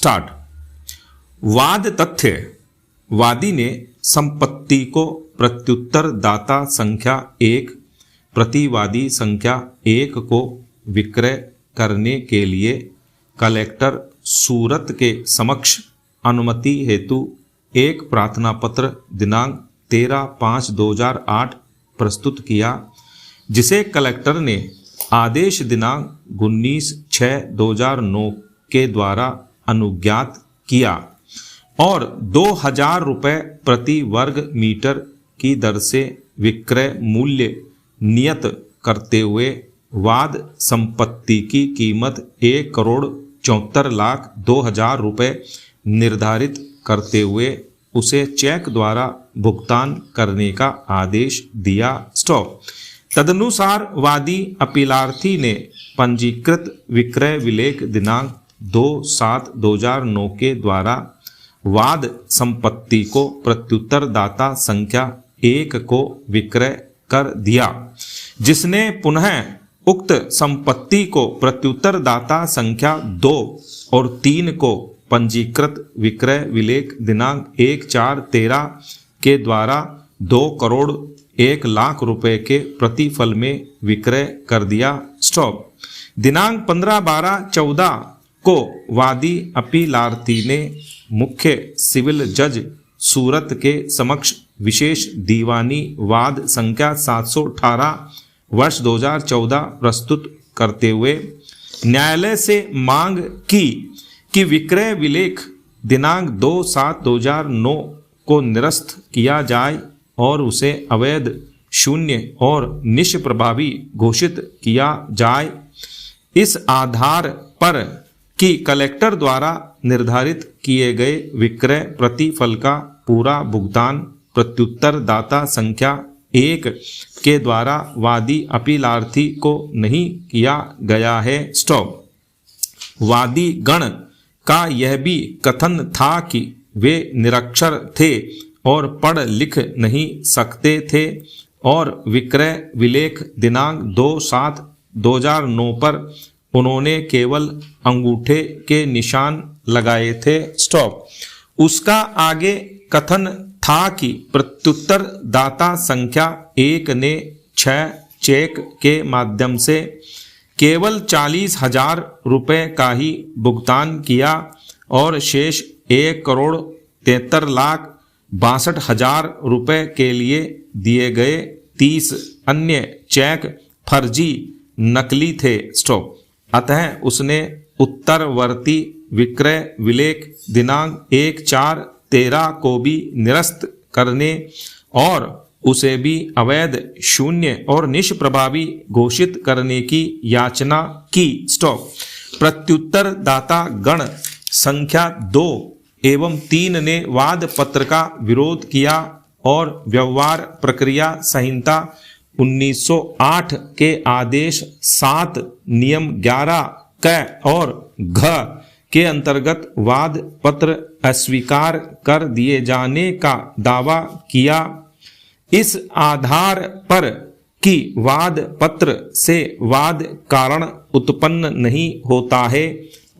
Start. वाद तथ्य। वादी ने संपत्ति को प्रत्युत्तर दाता संख्या 1, प्रतिवादी संख्या 1 को विक्रय करने के लिए कलेक्टर सूरत के समक्ष अनुमति हेतु एक प्रार्थना पत्र दिनांक 13/5/2008 प्रस्तुत किया, जिसे कलेक्टर ने आदेश दिनांक 19/6/2009 के द्वारा अनुज्ञात किया और 2000 रुपये प्रति वर्ग मीटर की दर से विक्रय मूल्य नियत करते हुए वाद संपत्ति की कीमत 1,74,02,000 रुपये निर्धारित करते हुए उसे चेक द्वारा भुगतान करने का आदेश दिया। स्टॉप। तदनुसार वादी अपीलार्थी ने पंजीकृत विक्रय विलेख दिनांक 2/7/2009 के द्वारा वाद संपत्ति को प्रत्युत्तर दाता संख्या 1 को विक्रय कर दिया, जिसने पुनः उक्त संपत्ति को प्रत्युत्तर दाता संख्या 2 और 3 को पंजीकृत विक्रय विलेख दिनांक 1/4/13 के द्वारा 2,01,00,000 रुपये के प्रतिफल में विक्रय कर दिया। स्टॉप। दिनांक 15/12/14 को वादी अपीलार्थी ने मुख्य सिविल जज सूरत के समक्ष विशेष दीवानी वाद संख्या 718/2014 प्रस्तुत करते हुए न्यायालय से मांग की कि विक्रय विलेख दिनांक 2/7/2009 को निरस्त किया जाए और उसे अवैध, शून्य और निष्प्रभावी घोषित किया जाए। इस आधार पर कि कलेक्टर द्वारा निर्धारित किए गए विक्रय प्रतिफल का पूरा भुगतान प्रत्युत्तर दाता संख्या 1 के द्वारा वादी अपीलार्थी को नहीं किया गया है। स्टॉप। वादी गण का यह भी कथन था कि वे निरक्षर थे और पढ़ लिख नहीं सकते थे और विक्रय विलेख दिनांक 2/7/2009 पर उन्होंने केवल अंगूठे के निशान लगाए थे। स्टॉप। उसका आगे कथन था कि प्रत्युत्तर दाता संख्या 1 ने 6 चेक के माध्यम से केवल 40,000 रुपये का ही भुगतान किया और शेष 1,73,62,000 रुपये के लिए दिए गए 30 अन्य चेक फर्जी नकली थे। स्टॉप। अतः उसने उत्तरवर्ती विक्रय विलेख दिनांक 1/4/13 को भी निरस्त करने और उसे भी अवैध, शून्य और निष्प्रभावी घोषित करने की याचना की। स्टॉप। प्रत्युत्तर दाता गण संख्या 2 एवं 3 ने वाद पत्र का विरोध किया और व्यवहार प्रक्रिया संहिता 1908 के आदेश 7 नियम 11 क और घ के अंतर्गत वाद पत्र अस्वीकार कर दिए जाने का दावा किया। इस आधार पर कि वाद पत्र से वाद कारण उत्पन्न नहीं होता है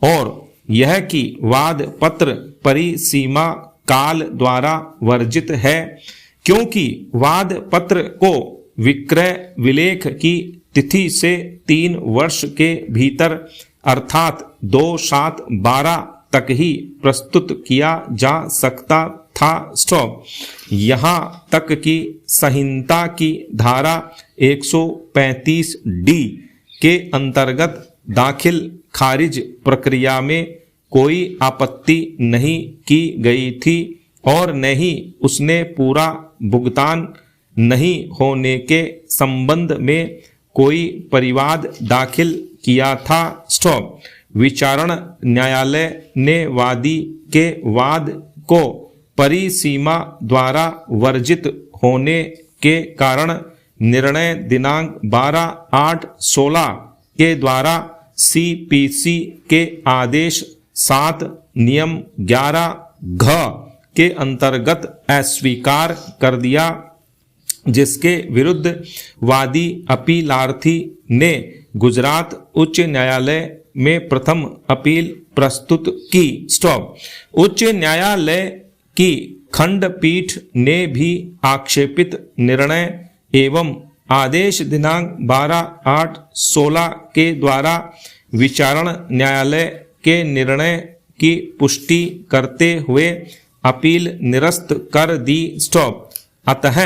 और यह कि वाद पत्र परिसीमा काल द्वारा वर्जित है, क्योंकि वाद पत्र को विक्रय विलेख की तिथि से 3 वर्ष के भीतर अर्थात 2/7/12 तक ही प्रस्तुत किया जा सकता था। स्टॉप। यहाँ तक कि संहिता की धारा 135D के अंतर्गत दाखिल खारिज प्रक्रिया में कोई आपत्ति नहीं की गई थी और न ही उसने पूरा भुगतान नहीं होने के संबंध में कोई परिवाद दाखिल किया था। स्टॉप। विचारण न्यायालय ने वादी के वाद को परिसीमा द्वारा वर्जित होने के कारण निर्णय दिनांक 12/8/16 के द्वारा CPC के आदेश 7 नियम 11 घ के अंतर्गत अस्वीकार कर दिया, जिसके विरुद्ध वादी अपीलार्थी ने गुजरात उच्च न्यायालय में प्रथम अपील प्रस्तुत की। स्टॉप। उच्च न्यायालय की खंडपीठ ने भी आक्षेपित निर्णय एवं आदेश दिनांक 12/8/16 के द्वारा विचारण न्यायालय के निर्णय की पुष्टि करते हुए अपील निरस्त कर दी। स्टॉप। अतः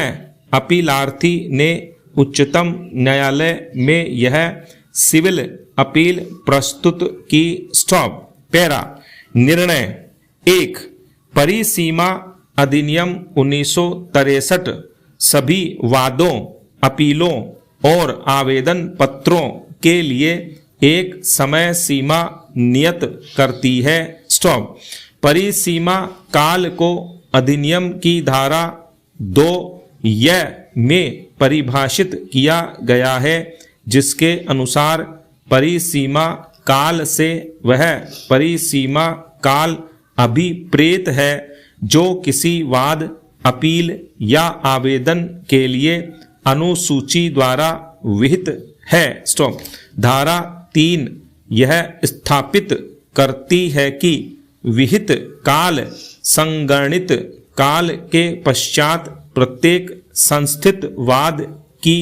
अपीलार्थी ने उच्चतम न्यायालय में यह सिविल अपील प्रस्तुत की। स्टॉप। पैरा। निर्णय 1। परिसीमा अधिनियम 1963 सभी वादों, अपीलों और आवेदन पत्रों के लिए एक समय सीमा नियत करती है। स्टॉप। परिसीमा काल को अधिनियम की धारा 2 में परिभाषित किया गया है, जिसके अनुसार परिसीमा काल से वह परिसीमा काल अभिप्रेत है जो किसी वाद, अपील या आवेदन के लिए अनुसूची द्वारा विहित है। स्टॉप। धारा 3 यह स्थापित करती है कि विहित काल संगणित काल के पश्चात प्रत्येक संस्थित वाद की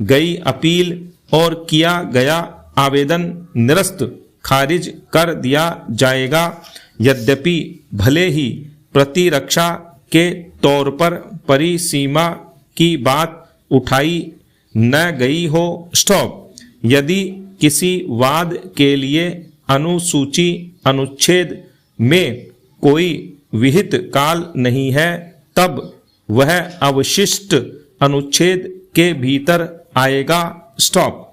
गई अपील और किया गया आवेदन निरस्त खारिज कर दिया जाएगा। यद्यपि भले ही प्रतिरक्षा के तौर पर परिसीमा की बात उठाई न गई हो। स्टॉप। यदि किसी वाद के लिए अनुसूची अनुच्छेद में कोई विहित काल नहीं है, तब वह अवशिष्ट अनुच्छेद के भीतर आएगा। स्टॉप।